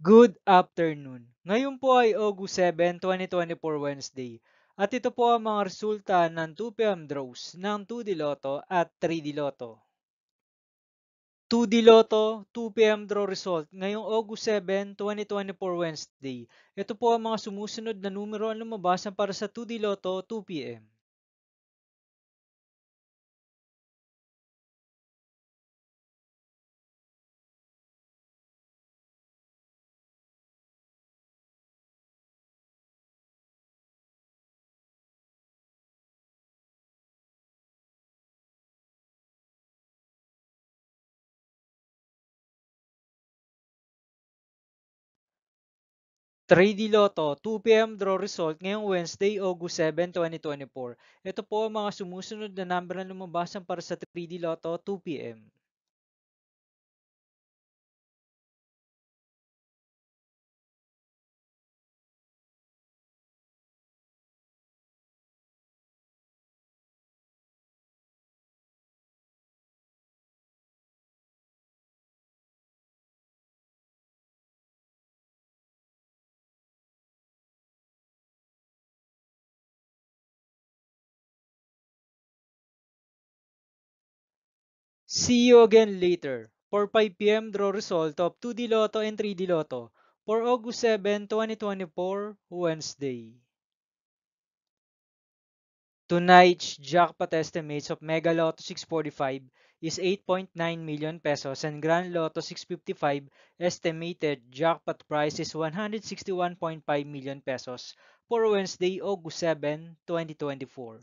Good afternoon. Ngayon po ay August 7, 2024 Wednesday. At ito po ang mga resulta ng 2 p.m. draws ng 2D Lotto at 3D Lotto. 2D Lotto 2 p.m. draw result ngayong August 7, 2024 Wednesday. Ito po ang mga sumusunod na numero ang lumabas para sa 2D Lotto 2 p.m. 3D Lotto 2 p.m. draw result ngayong Wednesday, August 7, 2024. Ito po ang mga sumusunod na number na lumabas para sa 3D Lotto 2 p.m. 'See you again later' for 5 p.m. draw result of 2D Lotto and 3D Lotto for August 7, 2024, Wednesday. Tonight's jackpot estimates of Mega Lotto 645 is 8.9 million pesos and Grand Lotto 655 estimated jackpot price is 161.5 million pesos for Wednesday, August 7, 2024.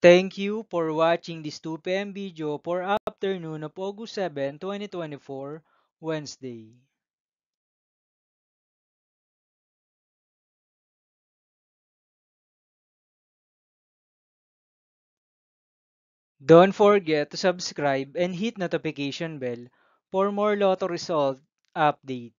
Thank you for watching this 2 p.m. video for afternoon of August 7, 2024, Wednesday. Don't forget to subscribe and hit notification bell for more Lotto result update.